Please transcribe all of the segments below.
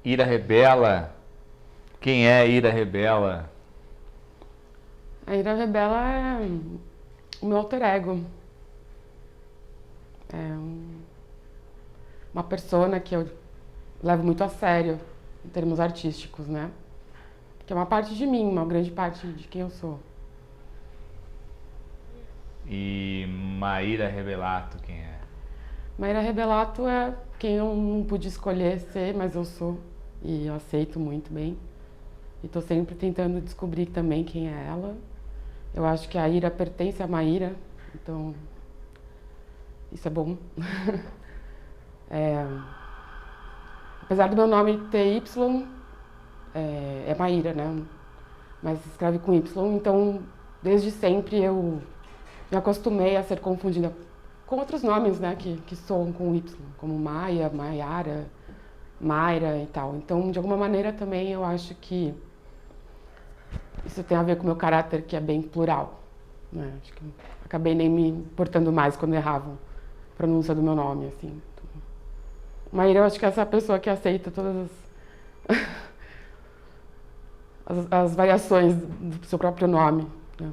Ira Rebela. Quem é Ira Rebela? A Ira Rebela é o meu alter ego. É uma persona que eu levo muito a sério em termos artísticos, né? Que é uma parte de mim, uma grande parte de quem eu sou. E Maíra Rebelato, quem é? Maíra Rebelato é quem eu não pude escolher ser, mas eu sou. E eu aceito muito bem. E tô sempre tentando descobrir também quem é ela. Eu acho que a Ira pertence a Maíra, então isso é bom. Apesar do meu nome ter Y, é Maíra, né? Mas se escreve com Y, então desde sempre eu me acostumei a ser confundida com outros nomes, né, que soam com Y, como Maia, Maiara, Mayra e tal. Então, de alguma maneira também eu acho que isso tem a ver com o meu caráter, que é bem plural, né? Acho que acabei nem me importando mais quando erravam a pronúncia do meu nome, assim. Maíra, eu acho que é essa pessoa que aceita todas as variações do seu próprio nome, né?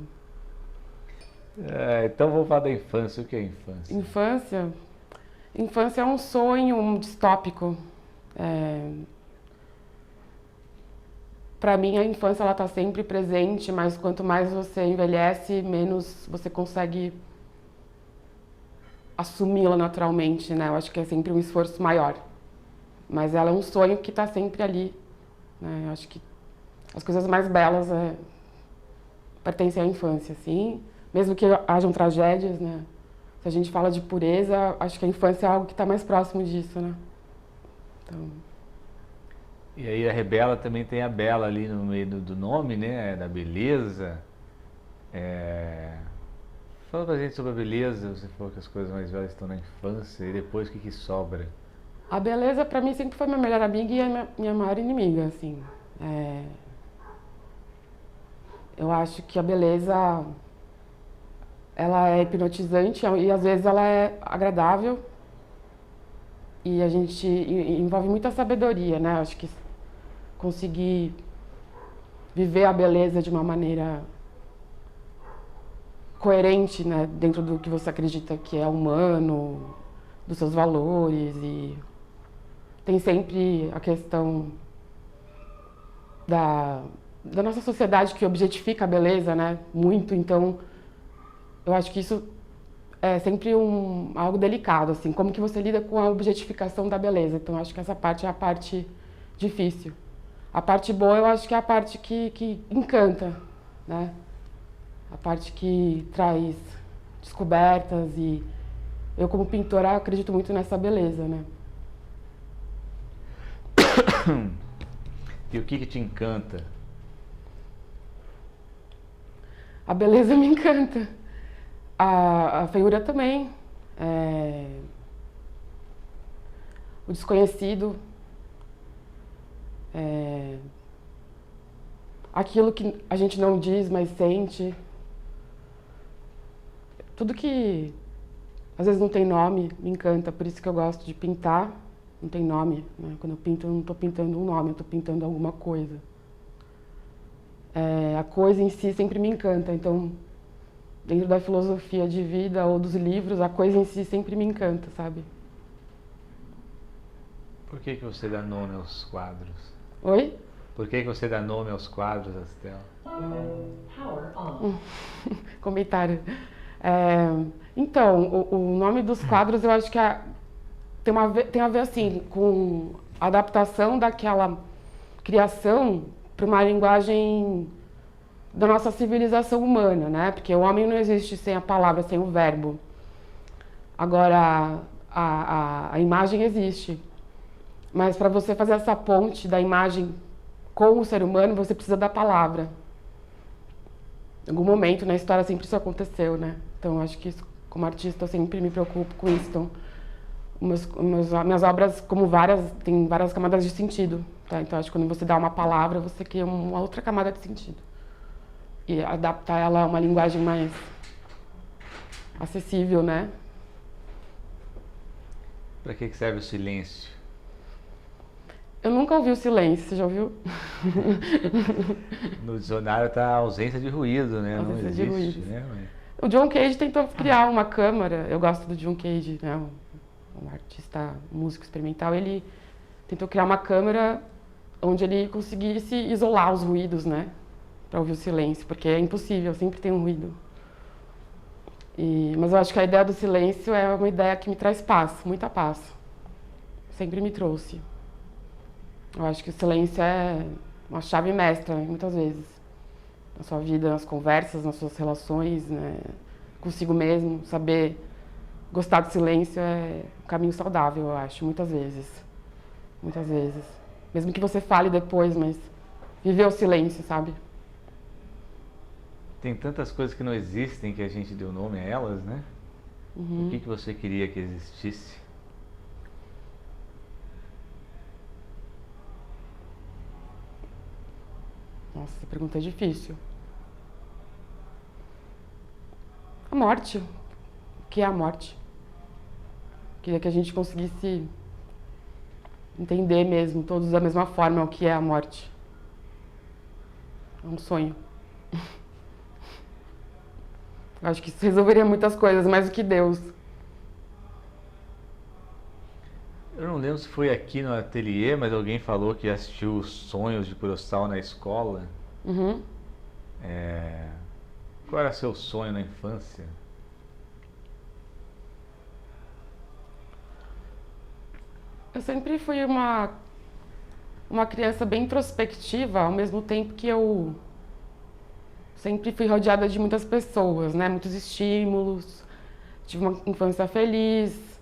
Então vou falar da infância. O que é infância? Infância é um sonho distópico. Para mim, a infância ela está sempre presente, mas quanto mais você envelhece, menos você consegue assumi-la naturalmente, né? Eu acho que é sempre um esforço maior. Mas ela é um sonho que está sempre ali, né? Eu acho que as coisas mais belas pertencem à infância, assim. Mesmo que hajam tragédias, né? Se a gente fala de pureza, acho que a infância é algo que está mais próximo disso, né? Então... E aí a Rebela também tem a Bela ali no meio do nome, né? Da beleza. Fala pra gente sobre a beleza. Você falou que as coisas mais velhas estão na infância. E depois o que sobra? A beleza, para mim, sempre foi minha melhor amiga e a minha maior inimiga, assim. Eu acho que a beleza, ela é hipnotizante e às vezes ela é agradável. E a gente envolve muita sabedoria, né? Acho que conseguir viver a beleza de uma maneira coerente, né? Dentro do que você acredita que é humano, dos seus valores. E tem sempre a questão da nossa sociedade que objetifica a beleza, né? Muito, então eu acho que isso é sempre algo delicado, assim, como que você lida com a objetificação da beleza. Então acho que essa parte é a parte difícil. A parte boa eu acho que é a parte que encanta, né? A parte que traz descobertas e eu como pintora acredito muito nessa beleza, né? E o que te encanta? A beleza me encanta. A feiura também. O desconhecido. Aquilo que a gente não diz, mas sente. Tudo que às vezes não tem nome me encanta. Por isso que eu gosto de pintar. Não tem nome, né? Quando eu pinto, eu não estou pintando um nome, eu estou pintando alguma coisa. A coisa em si sempre me encanta. Então, dentro da filosofia de vida ou dos livros, a coisa em si sempre me encanta, sabe? Por que você dá nome aos quadros? Oi? Por que você dá nome aos quadros, Astel? Comentário. Então, o nome dos quadros eu acho que tem a ver assim, com a adaptação daquela criação para uma linguagem da nossa civilização humana, né? Porque o homem não existe sem a palavra, sem o verbo. Agora, a imagem existe. Mas para você fazer essa ponte da imagem com o ser humano, você precisa da palavra. Em algum momento na história sempre isso aconteceu, né? Então acho que isso, como artista eu sempre me preocupo com isso. Então, minhas obras, como várias, tem várias camadas de sentido, tá? Então acho que quando você dá uma palavra, você cria uma outra camada de sentido. E adaptar ela a uma linguagem mais acessível, né? Para que serve o silêncio? Eu nunca ouvi o silêncio, você já ouviu? No dicionário está a ausência de ruído, né? Não Ausência de existe, ruídos. né? O John Cage tentou criar uma câmara, eu gosto do John Cage, né? Um artista, um músico experimental, ele tentou criar uma câmara onde ele conseguisse isolar os ruídos, né? Para ouvir o silêncio, porque é impossível, sempre tem um ruído. Mas eu acho que a ideia do silêncio é uma ideia que me traz paz, muita paz. Sempre me trouxe. Eu acho que o silêncio é uma chave mestra, muitas vezes. Na sua vida, nas conversas, nas suas relações, né? Consigo mesmo. Saber gostar do silêncio é um caminho saudável, eu acho, muitas vezes. Muitas vezes. Mesmo que você fale depois, mas viver o silêncio, sabe? Tem tantas coisas que não existem que a gente deu nome a elas, né? O que você queria que existisse? Nossa, essa pergunta é difícil. A morte. O que é a morte? Queria que a gente conseguisse entender mesmo, todos da mesma forma, o que é a morte. É um sonho. Acho que isso resolveria muitas coisas, mais do que Deus. Eu não lembro se foi aqui no ateliê, mas alguém falou que assistiu Os Sonhos de Kurosawa na escola. Uhum. Qual era seu sonho na infância? Eu sempre fui uma criança bem introspectiva, ao mesmo tempo que eu sempre fui rodeada de muitas pessoas, né? Muitos estímulos. Tive uma infância feliz.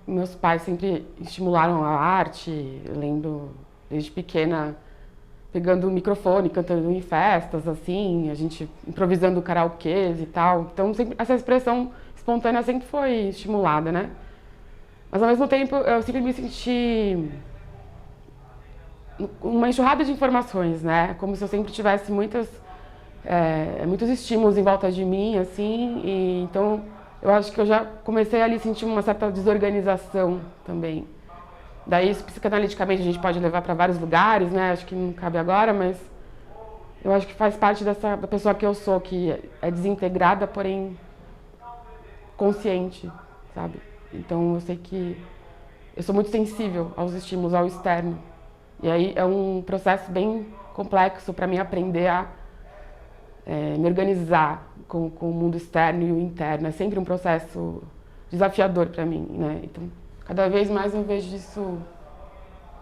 Meus pais sempre estimularam a arte. Eu lembro, desde pequena, pegando o microfone, cantando em festas, assim, a gente improvisando karaokês e tal. Então, sempre, essa expressão espontânea sempre foi estimulada, né? Mas, ao mesmo tempo, eu sempre me senti uma enxurrada de informações, né? Como se eu sempre tivesse muitos estímulos em volta de mim, assim. E, então, eu acho que eu já comecei ali a sentir uma certa desorganização também. Daí, isso, psicanaliticamente, a gente pode levar para vários lugares, né? Acho que não cabe agora, mas eu acho que faz parte da pessoa que eu sou, que é desintegrada, porém consciente, sabe? Então, eu sei que eu sou muito sensível aos estímulos, ao externo. E aí é um processo bem complexo para mim aprender a me organizar com o mundo externo e o interno. É sempre um processo desafiador para mim, né? Então, cada vez mais eu vejo isso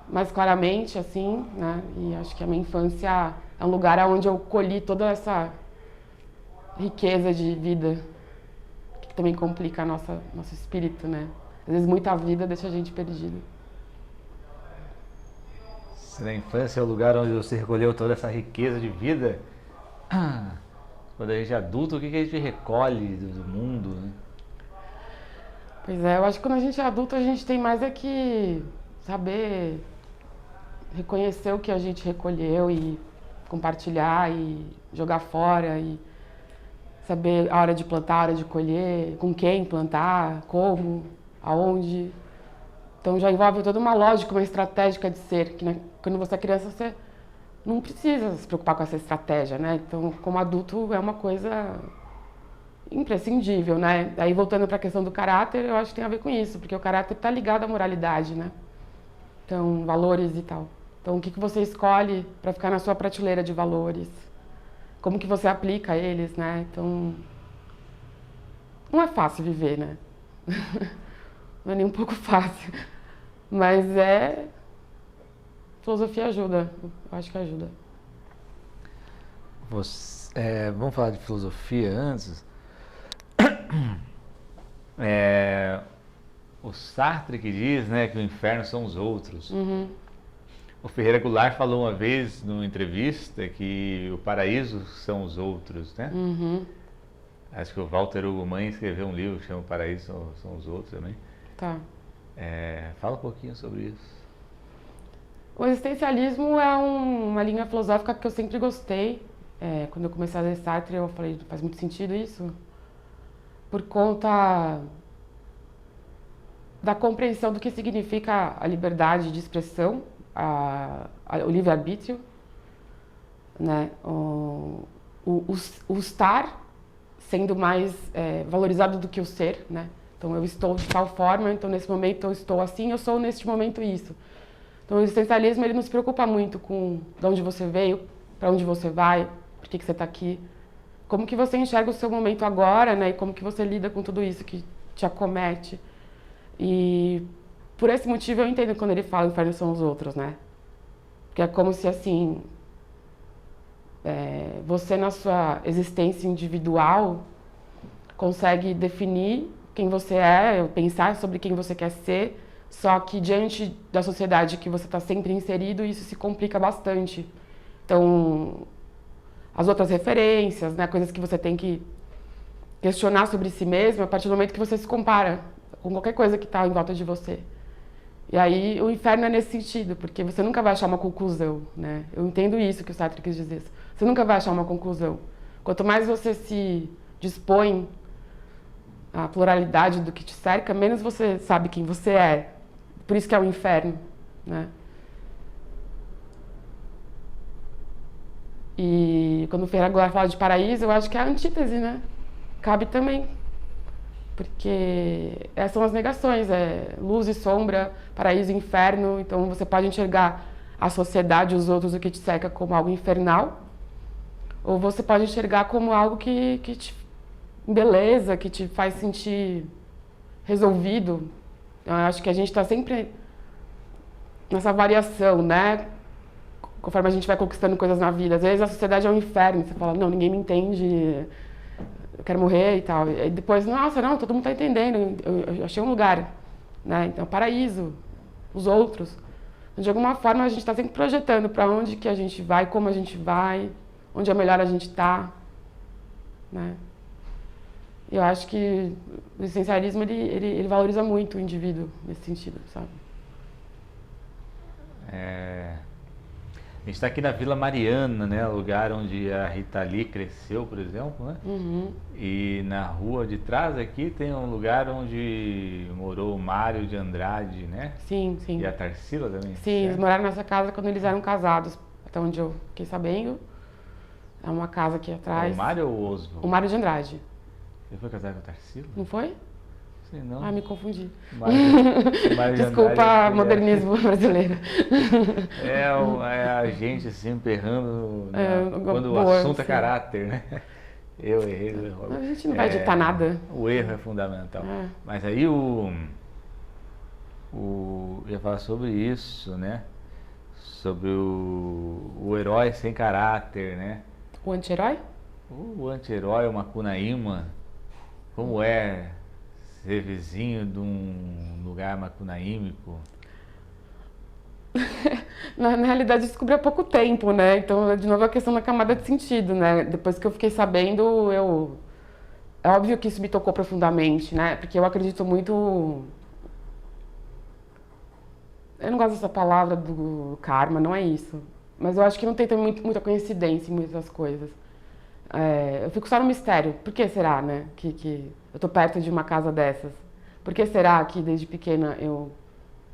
mais claramente, assim, né? E acho que a minha infância é um lugar onde eu colhi toda essa riqueza de vida, que também complica nosso espírito, né? Às vezes muita vida deixa a gente perdido. Se na infância é o lugar onde você recolheu toda essa riqueza de vida, quando a gente é adulto, o que a gente recolhe do mundo, né? Pois é, eu acho que quando a gente é adulto, a gente tem mais é que saber reconhecer o que a gente recolheu e compartilhar e jogar fora e saber a hora de plantar, a hora de colher, com quem plantar, como, aonde. Então já envolve toda uma lógica, uma estratégia de ser, que né, quando você é criança você não precisa se preocupar com essa estratégia, né? Então, como adulto é uma coisa imprescindível, né? Aí voltando para a questão do caráter, eu acho que tem a ver com isso, porque o caráter está ligado à moralidade, né? Então, valores e tal. Então, o que você escolhe para ficar na sua prateleira de valores? Como que você aplica eles, né? Então, não é fácil viver, né? Não é nem um pouco fácil. Mas filosofia ajuda, eu acho que ajuda. Vamos falar de filosofia antes. O Sartre que diz, né, que o inferno são os outros. Uhum. O Ferreira Goulart falou uma vez numa entrevista que o paraíso são os outros, né? Uhum. Acho que o Walter Hugo Mãe escreveu um livro que chama O Paraíso são os outros também. Tá. Fala um pouquinho sobre isso. O existencialismo é uma linha filosófica que eu sempre gostei. Quando eu comecei a ler Sartre, eu falei, faz muito sentido isso. Por conta da compreensão do que significa a liberdade de expressão, o livre-arbítrio, né? O estar sendo mais valorizado do que o ser, né? Então eu estou de tal forma, então nesse momento eu estou assim, eu sou neste momento isso. Então o existencialismo ele não se preocupa muito com de onde você veio, para onde você vai, por que você está aqui, como que você enxerga o seu momento agora, né? E como que você lida com tudo isso que te acomete. E por esse motivo eu entendo quando ele fala inferno são os outros, né? Porque é como se assim, você na sua existência individual consegue definir quem você é, pensar sobre quem você quer ser, só que diante da sociedade que você está sempre inserido, isso se complica bastante. Então, as outras referências, né, coisas que você tem que questionar sobre si mesmo, a partir do momento que você se compara com qualquer coisa que está em volta de você. E aí o inferno é nesse sentido, porque você nunca vai achar uma conclusão, né? Eu entendo isso que o Sartre quis dizer. Você nunca vai achar uma conclusão. Quanto mais você se dispõe à pluralidade do que te cerca, menos você sabe quem você é. Por isso que é o inferno, né? E quando o Ferreira Goulart fala de paraíso, eu acho que é a antítese, né? Cabe também. Porque essas são as negações, luz e sombra, paraíso e inferno. Então você pode enxergar a sociedade, os outros, o que te cerca como algo infernal, ou você pode enxergar como algo que te embeleza, que te faz sentir resolvido. Eu acho que a gente está sempre nessa variação, né? Conforme a gente vai conquistando coisas na vida. Às vezes a sociedade é um inferno, você fala, não, ninguém me entende, eu quero morrer e tal. E depois, nossa, não, todo mundo está entendendo, eu achei um lugar, né? Então, paraíso, os outros. De alguma forma, a gente está sempre projetando para onde que a gente vai, como a gente vai, onde é melhor a gente estar, né? Eu acho que o existencialismo, ele valoriza muito o indivíduo nesse sentido, sabe? A gente está aqui na Vila Mariana, né? Lugar onde a Rita Lee cresceu, por exemplo, né? Uhum. E na rua de trás aqui tem um lugar onde morou o Mário de Andrade, né? Sim, sim. E a Tarsila também? Sim, eles moraram nessa casa quando eles eram casados, até onde eu fiquei sabendo. É uma casa aqui atrás. O Mário ou o Oswald? O Mário de Andrade. Ele foi casado com a Tarsila? Não foi? Sei não. Ah, me confundi. Mário de Desculpa, Andrade, modernismo brasileiro. É a gente se emperrando quando o boa, assunto é sim. caráter, né? Eu errei. A gente não vai editar nada. O erro é fundamental. Mas aí eu ia falar sobre isso, né? Sobre o herói sem caráter, né? O anti-herói? O anti-herói, o Macunaíma, como é ser vizinho de um lugar macunaímico? Na realidade, eu descobri há pouco tempo, né? Então, de novo, a questão da camada de sentido, né? Depois que eu fiquei sabendo, é óbvio que isso me tocou profundamente, né? Porque eu acredito muito... Eu não gosto dessa palavra do karma, não é isso. Mas eu acho que não tem também muita coincidência em muitas coisas. Eu fico só no mistério. Por que será, né? Que eu tô perto de uma casa dessas? Por que será que desde pequena eu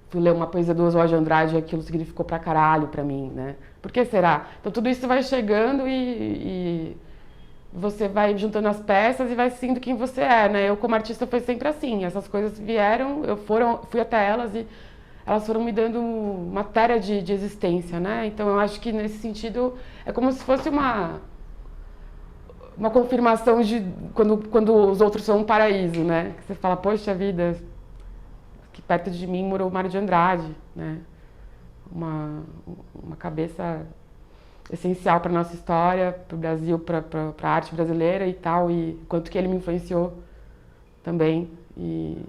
fui ler uma poesia do Oswald de Andrade e aquilo significou pra caralho pra mim, né? Por que será? Então tudo isso vai chegando e você vai juntando as peças e vai sendo quem você é, né? Eu como artista foi sempre assim. Essas coisas vieram, fui até elas e elas foram me dando matéria de existência, né? Então eu acho que nesse sentido é como se fosse uma confirmação de quando os outros são um paraíso, né? Que você fala, poxa vida, que perto de mim morou o Mário de Andrade, né? Uma cabeça essencial para nossa história, para o Brasil, para a arte brasileira e tal, e quanto que ele me influenciou também. E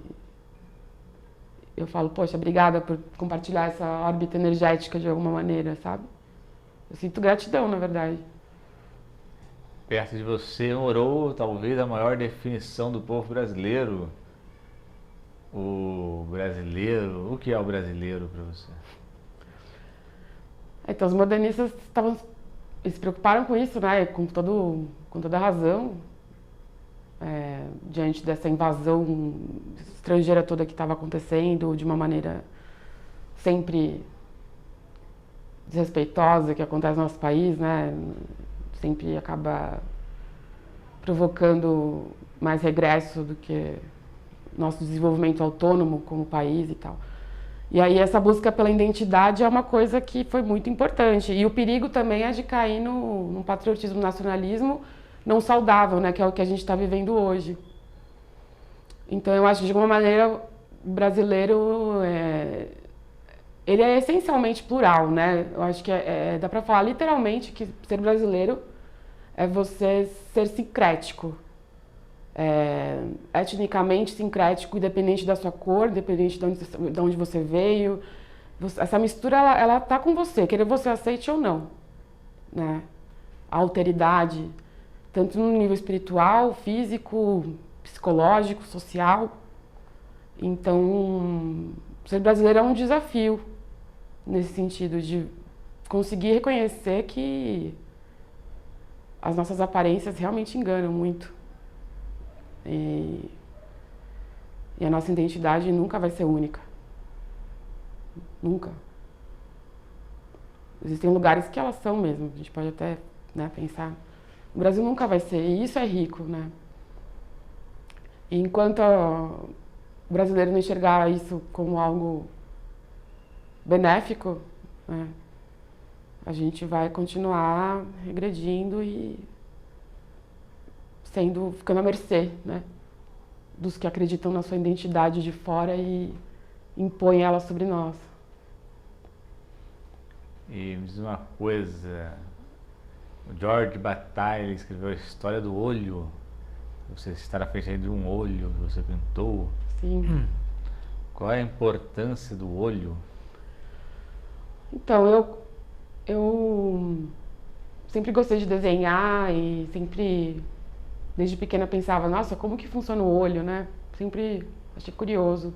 eu falo, poxa, obrigada por compartilhar essa órbita energética de alguma maneira, sabe? Eu sinto gratidão, na verdade. Perto de você morou talvez a maior definição do povo brasileiro. O brasileiro, o que é o brasileiro para você? Então, os modernistas se preocuparam com isso, né? Com toda razão. diante dessa invasão estrangeira toda que estava acontecendo, de uma maneira sempre desrespeitosa que acontece no nosso país, né? Sempre acaba provocando mais regresso do que nosso desenvolvimento autônomo como país e tal. E aí essa busca pela identidade é uma coisa que foi muito importante. E o perigo também é de cair num patriotismo, nacionalismo não saudável, né? Que é o que a gente está vivendo hoje. Então eu acho que de alguma maneira o brasileiro ele é essencialmente plural, né? Eu acho que dá para falar literalmente que ser brasileiro é você ser sincrético. Etnicamente sincrético, independente da sua cor, independente de onde você veio. Essa mistura, ela tá com você, quer você aceite ou não, né? A alteridade, tanto no nível espiritual, físico, psicológico, social. Então, ser brasileiro é um desafio nesse sentido de conseguir reconhecer que as nossas aparências realmente enganam muito. E a nossa identidade nunca vai ser única. Nunca. Existem lugares que elas são mesmo, a gente pode até, né, pensar. O Brasil nunca vai ser, e isso é rico, né? E enquanto o brasileiro não enxergar isso como algo benéfico, né, a gente vai continuar regredindo e ficando à mercê, né, dos que acreditam na sua identidade de fora e impõem ela sobre nós. E me diz uma coisa, o George Bataille escreveu a história do olho. Você está na frente aí de um olho que você pintou. Sim. Qual é a importância do olho? Então, eu sempre gostei de desenhar e sempre, desde pequena, pensava, nossa, como que funciona o olho, né? Sempre achei curioso.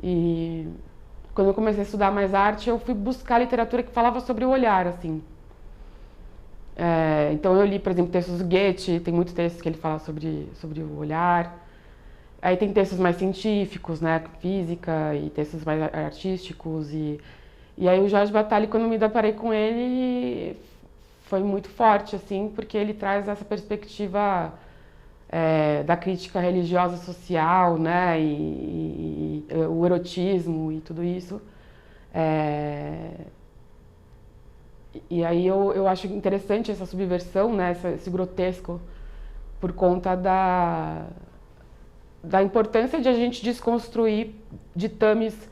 E quando eu comecei a estudar mais arte, eu fui buscar literatura que falava sobre o olhar, assim. Então eu li, por exemplo, textos do Goethe, tem muitos textos que ele fala sobre o olhar. Aí tem textos mais científicos, né, física, e textos mais artísticos. E aí o Jorge Bataille, quando me deparei com ele, foi muito forte, assim, porque ele traz essa perspectiva da crítica religiosa social, né, e o erotismo e tudo isso. E aí eu acho interessante essa subversão, né, esse grotesco, por conta da importância de a gente desconstruir ditames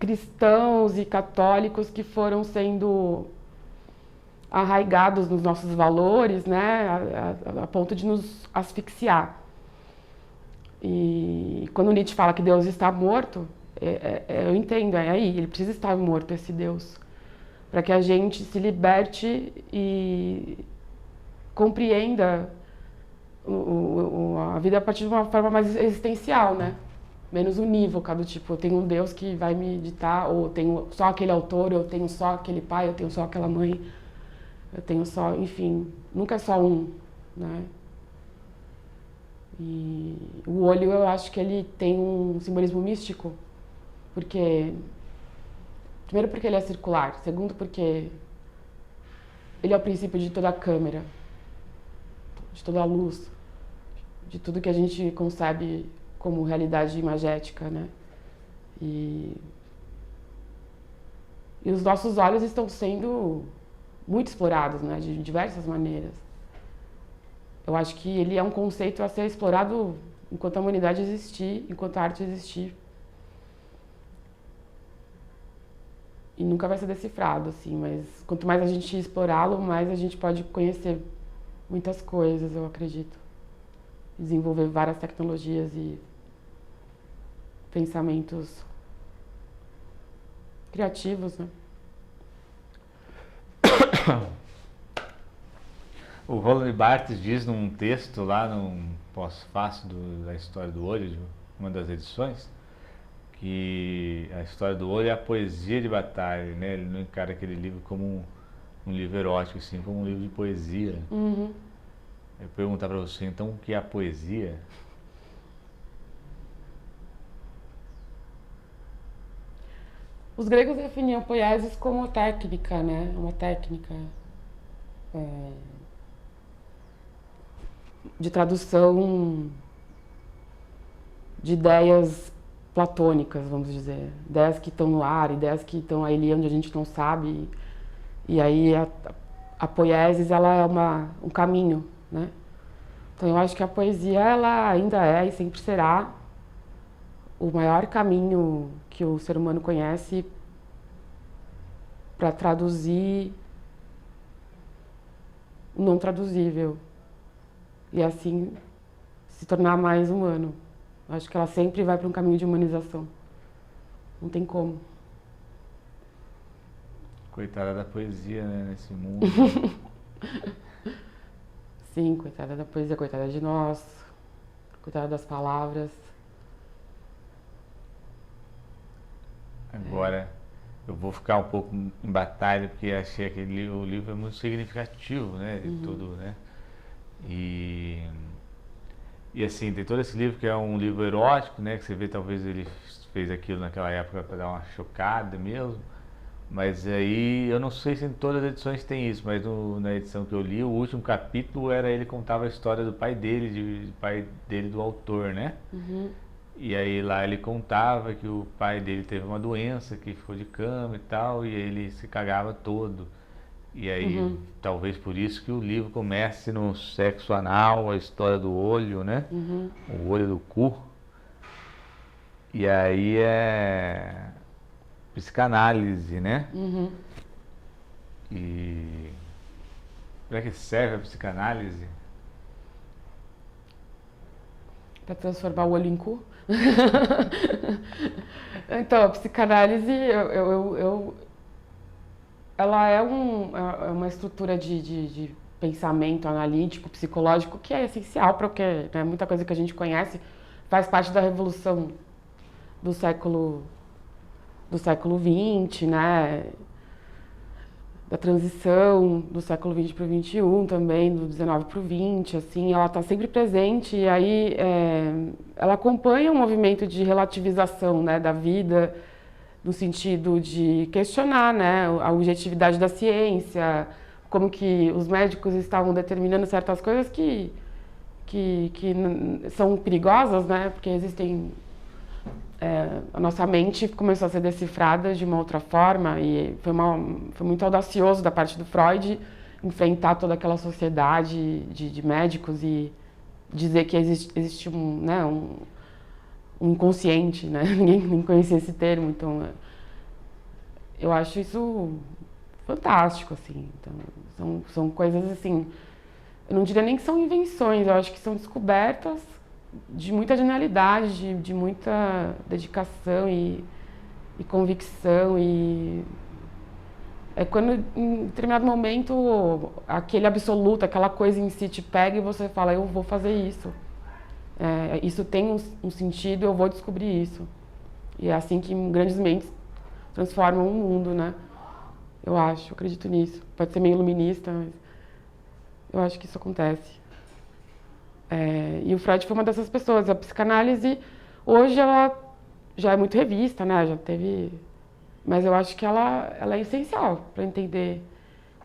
cristãos e católicos que foram sendo arraigados nos nossos valores, né, a ponto de nos asfixiar. E quando Nietzsche fala que Deus está morto, eu entendo, aí, ele precisa estar morto, esse Deus, para que a gente se liberte e compreenda a vida a partir de uma forma mais existencial, né? Menos unívoca, do tipo, eu tenho um Deus que vai me ditar, ou eu tenho só aquele autor, eu tenho só aquele pai, eu tenho só aquela mãe, eu tenho só, enfim, nunca é só um, né? E o olho, eu acho que ele tem um simbolismo místico, porque primeiro porque ele é circular, segundo porque ele é o princípio de toda a câmera, de toda a luz, de tudo que a gente concebe como realidade imagética, né? E os nossos olhos estão sendo muito explorados, né? De diversas maneiras. Eu acho que ele é um conceito a ser explorado enquanto a humanidade existir, enquanto a arte existir. E nunca vai ser decifrado, assim, mas quanto mais a gente explorá-lo, mais a gente pode conhecer muitas coisas, eu acredito. Desenvolver várias tecnologias e pensamentos criativos, né? O Roland Barthes diz num texto lá num pós-fácil da História do Olho, de uma das edições, que a História do Olho é a poesia de Bataille, né? Ele não encara aquele livro como um livro erótico, sim, como um livro de poesia. Uhum. eu perguntar para você, então, o que é a poesia? Os gregos definiam poiesis como técnica, né? Uma técnica de tradução de ideias platônicas, vamos dizer. Ideias que estão no ar, ideias que estão ali onde a gente não sabe. E aí a poiesis, ela é um caminho, né? Então eu acho que a poesia, ela ainda é e sempre será o maior caminho que o ser humano conhece para traduzir o não traduzível e assim se tornar mais humano. Eu acho que ela sempre vai para um caminho de humanização. Não tem como. Coitada da poesia, né, nesse mundo. Sim, coitada da poesia, coitada de nós, coitada das palavras. Agora, eu vou ficar um pouco em batalha, porque achei que o livro é muito significativo, né, de tudo, né? E, e assim, tem todo esse livro que é um livro erótico, né, que você vê, talvez ele fez aquilo naquela época para dar uma chocada mesmo. Mas aí, eu não sei se em todas as edições tem isso, mas na edição que eu li, o último capítulo era ele contava a história do pai dele, do pai dele do autor, né? E aí lá ele contava que o pai dele teve uma doença, que ficou de cama e tal, e aí ele se cagava todo. E aí, talvez por isso que o livro comece no sexo anal, a história do olho, né? O olho do cu. E aí é psicanálise, né? E para que serve a psicanálise? Para transformar o olho em cu? Então, a psicanálise, ela é uma estrutura de pensamento analítico, psicológico, que é essencial para o que, né, muita coisa que a gente conhece faz parte da revolução do século XX, né? Da transição do século XX para o XXI também, do XIX para o XX, assim, ela está sempre presente e aí ela acompanha um movimento de relativização, né, da vida, no sentido de questionar, né, a objetividade da ciência, como que os médicos estavam determinando certas coisas que são perigosas, né, porque existem a nossa mente começou a ser decifrada de uma outra forma e foi muito audacioso da parte do Freud enfrentar toda aquela sociedade de médicos e dizer que existe um inconsciente, né? Ninguém conhecia esse termo, então eu acho isso fantástico, assim. Então, são coisas assim, eu não diria nem que são invenções, eu acho que são descobertas de muita genialidade, de muita dedicação e convicção e é quando em determinado momento aquele absoluto, aquela coisa em si te pega e você fala, eu vou fazer isso. Isso tem um sentido, eu vou descobrir isso. E é assim que grandes mentes transformam o mundo, né? Eu acredito nisso. Pode ser meio iluminista, mas eu acho que isso acontece. E o Freud foi uma dessas pessoas. A psicanálise, hoje, ela já é muito revista, né? Já teve... Mas eu acho que ela é essencial para entender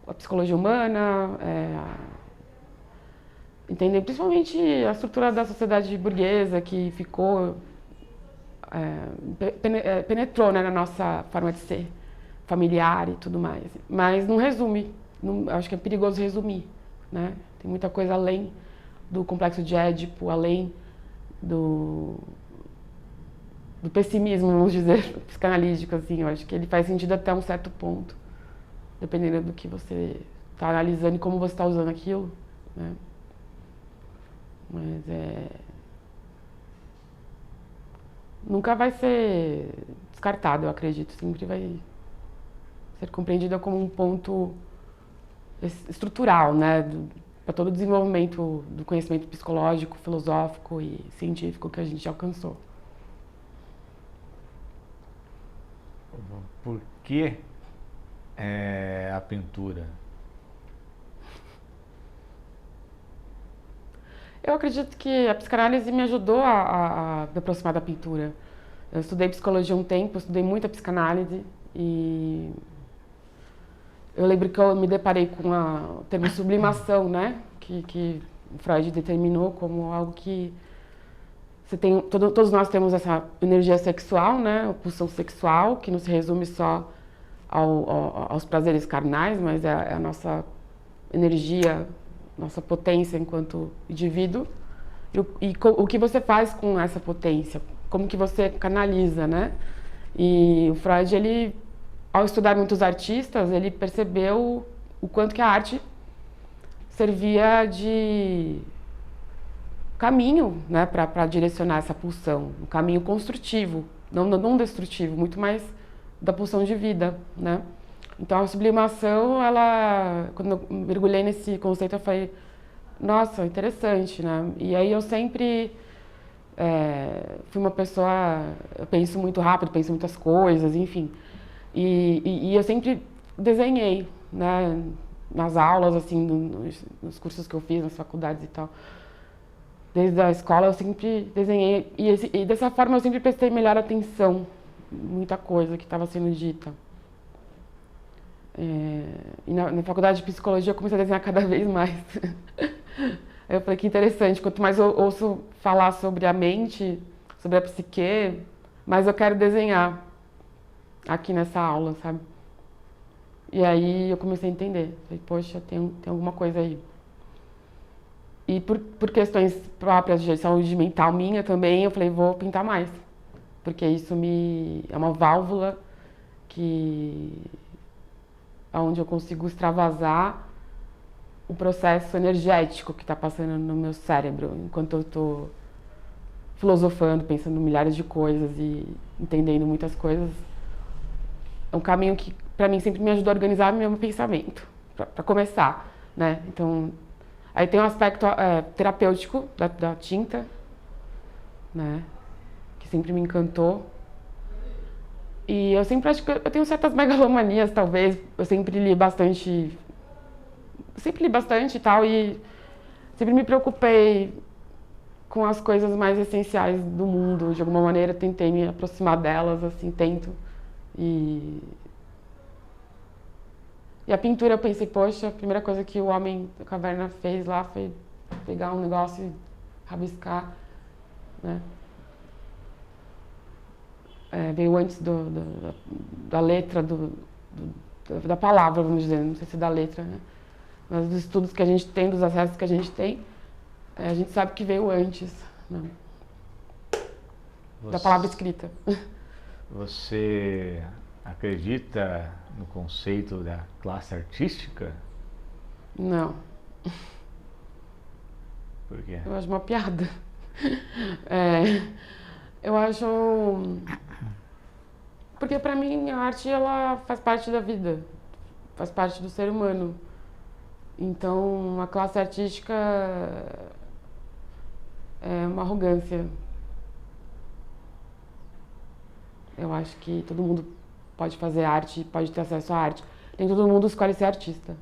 a psicologia humana, entender principalmente a estrutura da sociedade burguesa que ficou... penetrou, né, na nossa forma de ser familiar e tudo mais. Mas não resume. Não, acho que é perigoso resumir, né? Tem muita coisa além do complexo de Édipo, além do pessimismo, vamos dizer, psicanalítico, assim. Eu acho que ele faz sentido até um certo ponto, dependendo do que você está analisando e como você está usando aquilo, né? Mas nunca vai ser descartado, eu acredito. Sempre vai ser compreendida como um ponto estrutural, né? Para todo o desenvolvimento do conhecimento psicológico, filosófico e científico que a gente alcançou. Por que a pintura? Eu acredito que a psicanálise me ajudou a me aproximar da pintura. Eu estudei psicologia um tempo, estudei muita psicanálise e eu lembro que eu me deparei com o termo sublimação, né? Que Freud determinou como algo que você tem, todos nós temos essa energia sexual, né? A pulsão sexual, que não se resume só aos prazeres carnais, mas é a nossa energia, nossa potência enquanto indivíduo. E o que você faz com essa potência? Como que você canaliza, né? E o Freud, ele, ao estudar muitos artistas, ele percebeu o quanto que a arte servia de caminho, né, para direcionar essa pulsão, um caminho construtivo, não destrutivo, muito mais da pulsão de vida, né? Então a sublimação, ela, quando eu mergulhei nesse conceito, eu falei, nossa, interessante, né? E aí eu sempre fui uma pessoa, eu penso muito rápido, penso muitas coisas, enfim. E eu sempre desenhei, né? Nas aulas, assim, nos cursos que eu fiz, nas faculdades e tal. Desde a escola eu sempre desenhei e dessa forma eu sempre prestei melhor atenção em muita coisa que estava sendo dita. E na faculdade de psicologia eu comecei a desenhar cada vez mais. Aí eu falei que interessante, quanto mais eu ouço falar sobre a mente, sobre a psique, mais eu quero desenhar aqui nessa aula, sabe? E aí eu comecei a entender, falei, poxa, tem alguma coisa aí. E por questões próprias de saúde mental minha também, eu falei, vou pintar mais. Porque isso é uma válvula onde eu consigo extravasar o processo energético que está passando no meu cérebro, enquanto eu estou filosofando, pensando em milhares de coisas e entendendo muitas coisas. É um caminho que, para mim, sempre me ajudou a organizar meu pensamento, para começar, né? Então, aí tem um aspecto terapêutico da tinta, né? Que sempre me encantou. E eu sempre acho que eu tenho certas megalomanias, talvez. Eu sempre li bastante e tal, e sempre me preocupei com as coisas mais essenciais do mundo. De alguma maneira, tentei me aproximar delas, assim, tento. E a pintura, eu pensei, poxa, a primeira coisa que o homem da caverna fez lá foi pegar um negócio e rabiscar, né? Veio antes da letra, da palavra, vamos dizer, não sei se da letra, né? Mas dos estudos que a gente tem, dos acessos que a gente tem, a gente sabe que veio antes, né? Da palavra escrita. Você acredita no conceito da classe artística? Não. Por quê? Eu acho uma piada. Eu acho... Porque pra mim a arte, ela faz parte da vida, faz parte do ser humano. Então a classe artística é uma arrogância. Eu acho que todo mundo pode fazer arte, pode ter acesso à arte. Nem todo mundo escolhe ser artista.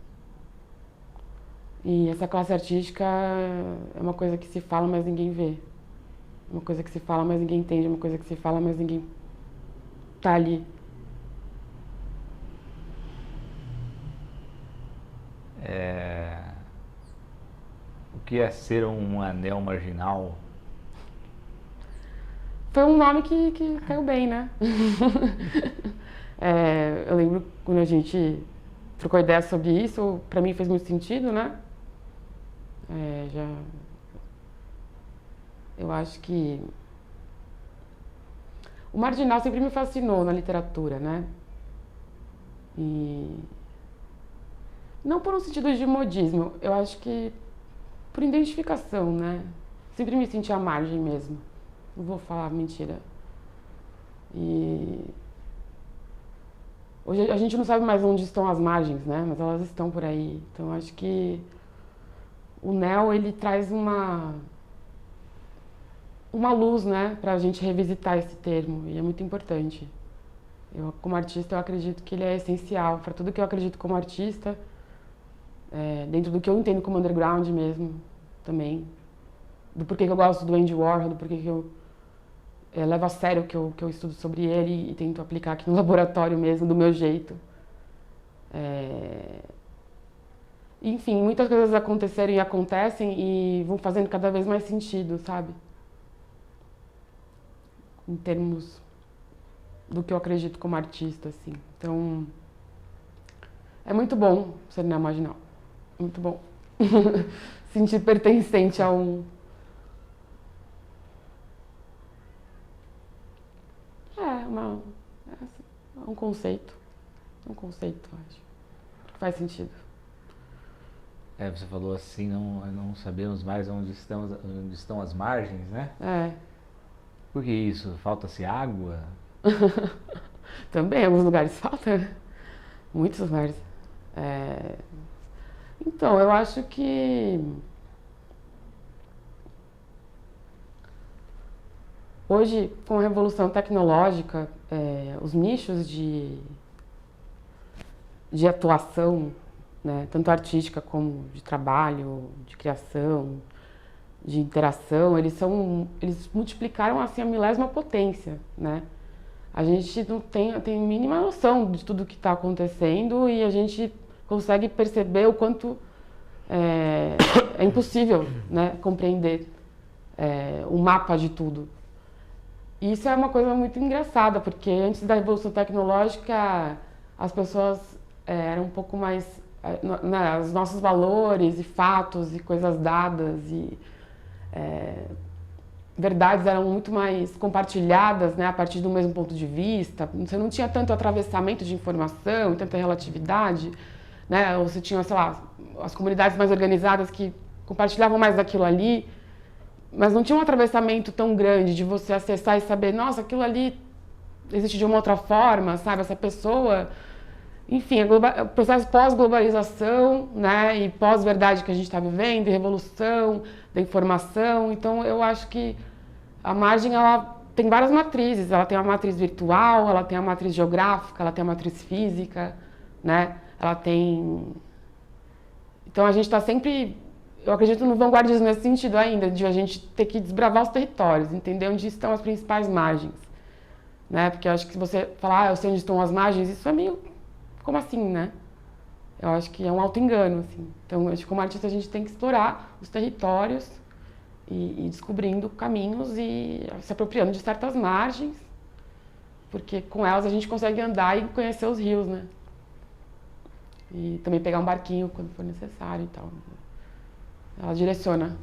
E essa classe artística é uma coisa que se fala, mas ninguém vê. Uma coisa que se fala, mas ninguém entende. Uma coisa que se fala, mas ninguém tá ali. O que é ser um anel marginal? Foi um nome que caiu bem, né? Eu lembro quando a gente trocou ideia sobre isso, pra mim fez muito sentido, né? Eu acho que o marginal sempre me fascinou na literatura, né? E não por um sentido de modismo, eu acho que por identificação, né? Sempre me senti à margem mesmo. Não vou falar mentira. E hoje a gente não sabe mais onde estão as margens, né? Mas elas estão por aí. Então acho que o neo, ele traz uma luz, né? Pra gente revisitar esse termo. E é muito importante. Eu, como artista, eu acredito que ele é essencial. Para tudo que eu acredito como artista, dentro do que eu entendo como underground mesmo, também. do porquê que eu gosto do Andy Warhol, do porquê que eu levo a sério o que eu estudo sobre ele e tento aplicar aqui no laboratório mesmo, do meu jeito. Enfim, muitas coisas aconteceram e acontecem e vão fazendo cada vez mais sentido, sabe? Em termos do que eu acredito como artista, assim. Então, é muito bom ser neomarginal. Muito bom. Sentir pertencente a um... É um conceito. Um conceito, acho. Que faz sentido. Você falou assim, não sabemos mais onde estão as margens, né? Por que isso? Falta-se água? Também, em alguns lugares falta. Muitos lugares. Então, eu acho que... Hoje, com a revolução tecnológica, os nichos de atuação, né, tanto artística como de trabalho, de criação, de interação, eles multiplicaram assim a milésima potência, né? A gente não tem mínima noção de tudo que está acontecendo e a gente consegue perceber o quanto é impossível, né, compreender o mapa de tudo. E isso é uma coisa muito engraçada, porque antes da revolução tecnológica as pessoas eram um pouco mais... né, os nossos valores e fatos e coisas dadas e verdades eram muito mais compartilhadas, né, a partir do mesmo ponto de vista. Você não tinha tanto atravessamento de informação e tanta relatividade, né? Você tinha, sei lá, as comunidades mais organizadas que compartilhavam mais daquilo ali, mas não tinha um atravessamento tão grande de você acessar e saber, nossa, aquilo ali existe de uma outra forma, sabe? Essa pessoa... Enfim, o processo pós-globalização, né, e pós-verdade que a gente está vivendo, e revolução da informação. Então, eu acho que a margem, ela tem várias matrizes. Ela tem a matriz virtual, ela tem a matriz geográfica, ela tem a matriz física, né? Ela tem... Então, a gente está sempre... Eu acredito no vanguardismo nesse sentido ainda, de a gente ter que desbravar os territórios, entender onde estão as principais margens, né? Porque eu acho que se você falar, eu sei onde estão as margens, isso é meio... Como assim, né? Eu acho que é um auto-engano, assim. Então, acho que como artista a gente tem que explorar os territórios e descobrindo caminhos e se apropriando de certas margens, porque com elas a gente consegue andar e conhecer os rios, né? E também pegar um barquinho quando for necessário e tal. Ela direciona.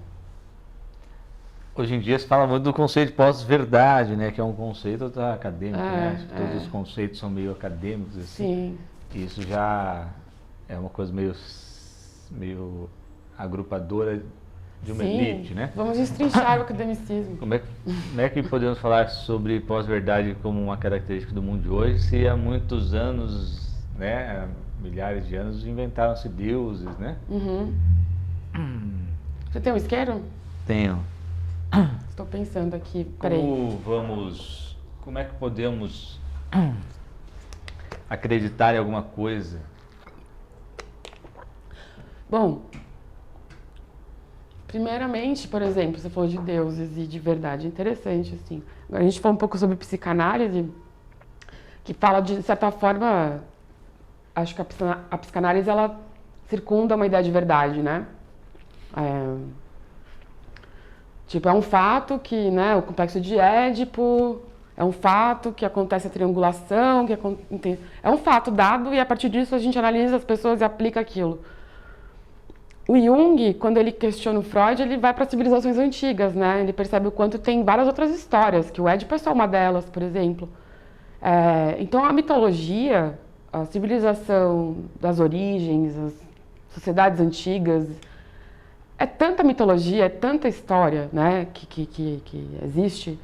Hoje em dia se fala muito do conceito de pós-verdade, né? Que é um conceito acadêmico, né? Acho que todos os conceitos são meio acadêmicos, assim. Sim. Isso já é uma coisa meio agrupadora de uma elite, né? Vamos destrinchar o academicismo. Como é que podemos falar sobre pós-verdade como uma característica do mundo de hoje, se há muitos anos, né, há milhares de anos, inventaram-se deuses, né? Uhum. Você tem um isqueiro? Tenho. Estou pensando aqui, peraí. Como é que podemos acreditar em alguma coisa? Bom, primeiramente, por exemplo, você falou de deuses e de verdade, interessante, assim. Agora a gente falou um pouco sobre psicanálise, que fala de certa forma, acho que a psicanálise, ela circunda uma ideia de verdade, né? Tipo, é um fato que, né, o complexo de Édipo, é um fato que acontece a triangulação, é um fato dado e a partir disso a gente analisa as pessoas e aplica aquilo. O Jung, quando ele questiona o Freud, ele vai para civilizações antigas, né? Ele percebe o quanto tem várias outras histórias, que o Édipo é só uma delas, por exemplo. Então a mitologia, a civilização das origens, as sociedades antigas, é tanta mitologia, é tanta história, né, que existe.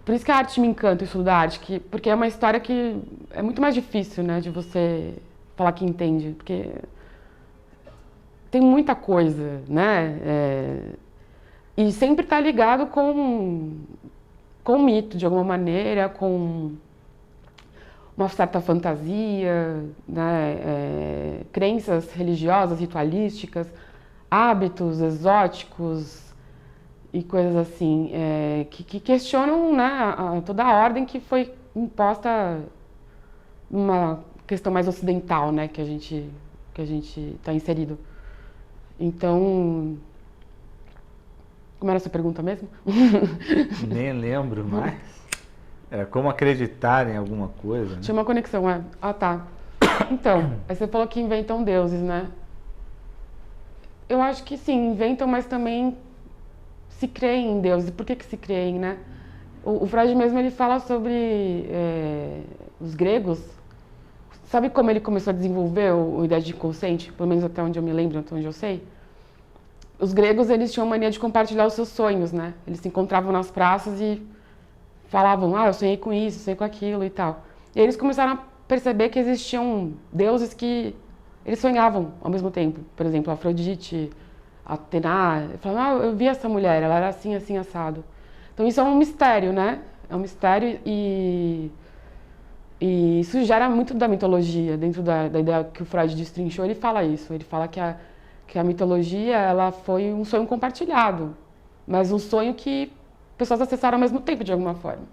Por isso que a arte me encanta, o estudo da arte, porque é uma história que é muito mais difícil, né, de você falar que entende, porque tem muita coisa, né, e sempre está ligado com o mito, de alguma maneira, com uma certa fantasia, né, crenças religiosas, ritualísticas, hábitos exóticos e coisas assim, que questionam, né, toda a ordem que foi imposta numa questão mais ocidental, né, que a gente está inserido. Então, como era essa pergunta mesmo? Nem lembro mais. Era como acreditar em alguma coisa, né? Tinha uma conexão, é. Ah, tá. Então, aí você falou que inventam deuses, né? Eu acho que sim, inventam, mas também se creem em deuses. Por que que se creem, né? O Freud mesmo, ele fala sobre os gregos. Sabe como ele começou a desenvolver o ideia de inconsciente? Pelo menos até onde eu me lembro, até onde eu sei. Os gregos, eles tinham mania de compartilhar os seus sonhos, né? Eles se encontravam nas praças e falavam, eu sonhei com isso, sonhei com aquilo e tal. E eles começaram a perceber que existiam deuses que eles sonhavam ao mesmo tempo. Por exemplo, Afrodite, Atena. Falavam, eu vi essa mulher, ela era assim, assim, assado. Então isso é um mistério, né? É um mistério e isso gera muito da mitologia. Dentro da ideia que o Freud destrinchou, ele fala isso. Ele fala que a mitologia, ela foi um sonho compartilhado, mas um sonho que pessoas acessaram ao mesmo tempo, de alguma forma.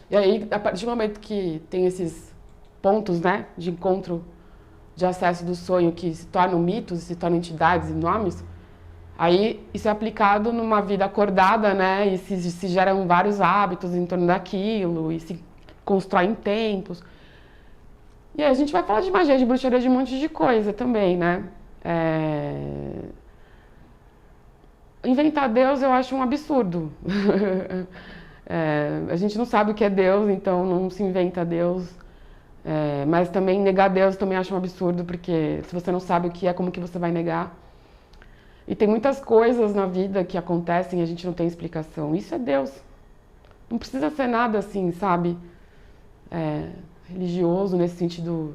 E aí, a partir do momento que tem esses pontos, né, de encontro, de acesso do sonho, que se tornam mitos, se tornam entidades e nomes, aí isso é aplicado numa vida acordada, né, e se geram vários hábitos em torno daquilo, e se constroem tempos. E aí a gente vai falar de magia, de bruxaria, de um monte de coisa também, né. Inventar Deus eu acho um absurdo. A gente não sabe o que é Deus, então não se inventa Deus. Mas também negar Deus também acho um absurdo, porque se você não sabe o que é, como que você vai negar? E tem muitas coisas na vida que acontecem e a gente não tem explicação. Isso é Deus. Não precisa ser nada assim, sabe? Religioso nesse sentido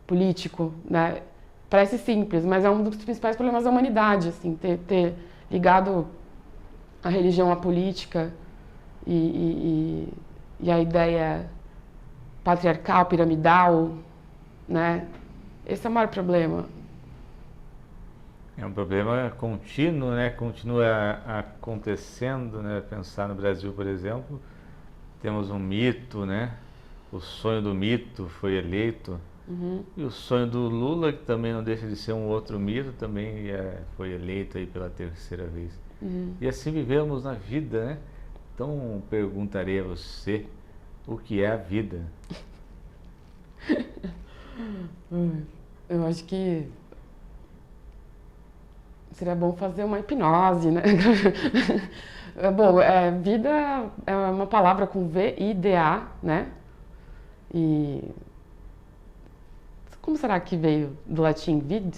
político, né? Parece simples, mas é um dos principais problemas da humanidade, assim, ter ligado a religião à política e a ideia patriarcal, piramidal, né? Esse é o maior problema. É um problema contínuo, né? Continua acontecendo, né? Pensar no Brasil, por exemplo, temos um mito, né? O sonho do mito foi eleito. Uhum. E o sonho do Lula, que também não deixa de ser um outro mito, também foi eleito aí pela terceira vez. Uhum. E assim vivemos na vida, né? Então perguntarei a você, o que é a vida? Eu acho que seria bom fazer uma hipnose, né? Bom, vida é uma palavra com V-I-D-A, né? E como será que veio do latim vid?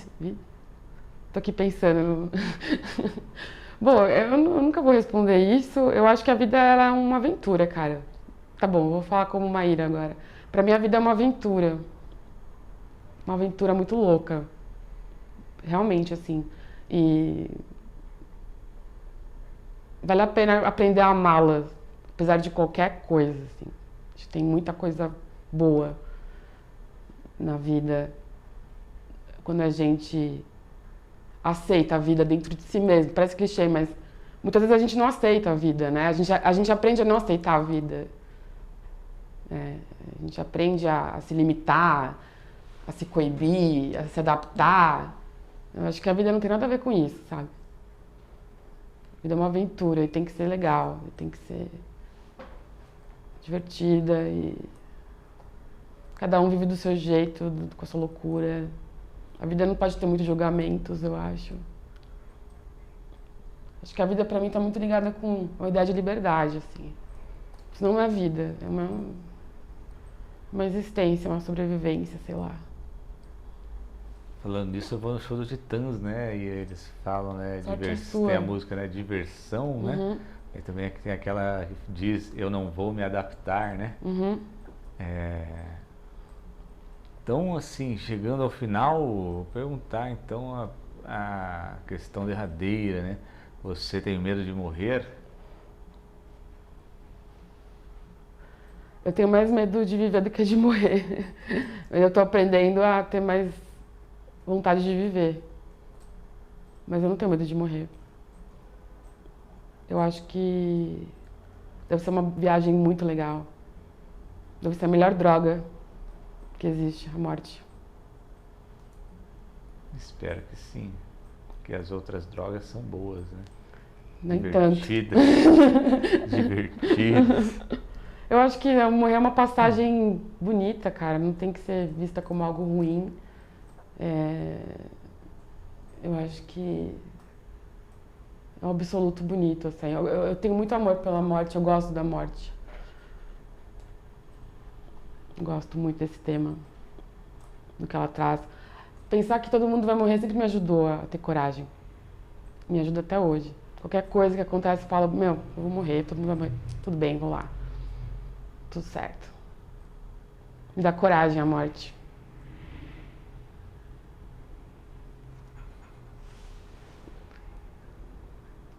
Tô aqui pensando. Bom, eu nunca vou responder isso. Eu acho que a vida era é uma aventura, cara. Tá bom, vou falar como Maíra agora. Pra mim a vida é uma aventura. Uma aventura muito louca. Realmente, assim. E vale a pena aprender a amá-la, apesar de qualquer coisa, assim. A gente tem muita coisa boa na vida quando a gente aceita a vida dentro de si mesmo. Parece clichê, mas muitas vezes a gente não aceita a vida, né? A gente aprende a não aceitar a vida. A gente aprende a se limitar, a se coibir, a se adaptar. Eu acho que a vida não tem nada a ver com isso, sabe? A vida é uma aventura e tem que ser legal, e tem que ser divertida e cada um vive do seu jeito, com a sua loucura. A vida não pode ter muitos julgamentos, eu acho. Acho que a vida pra mim tá muito ligada com uma ideia de liberdade, assim. Senão não é vida, é uma existência, uma sobrevivência, sei lá. Falando nisso, eu vou no show dos Titãs, né? E eles falam, né? Tem a música, né? Diversão, né? E também tem aquela que diz, eu não vou me adaptar, né? Uhum. Então, assim, chegando ao final, vou perguntar então a questão derradeira, né? Você tem medo de morrer? Eu tenho mais medo de viver do que de morrer. Mas eu tô aprendendo a ter mais vontade de viver. Mas eu não tenho medo de morrer. eu acho que deve ser uma viagem muito legal. Deve ser a melhor droga que existe, a morte. Espero que sim, porque as outras drogas são boas, né? Nem tanto. Divertidas. Eu acho que morrer é uma passagem bonita, cara. Não tem que ser vista como algo ruim. Eu acho que é um absoluto bonito, assim. Eu tenho muito amor pela morte, eu gosto da morte. Gosto muito desse tema, do que ela traz. Pensar que todo mundo vai morrer sempre me ajudou a ter coragem. Me ajuda até hoje. Qualquer coisa que acontece, eu falo, meu, eu vou morrer, todo mundo vai morrer. Tudo bem, vou lá. Tudo certo. Me dá coragem a morte.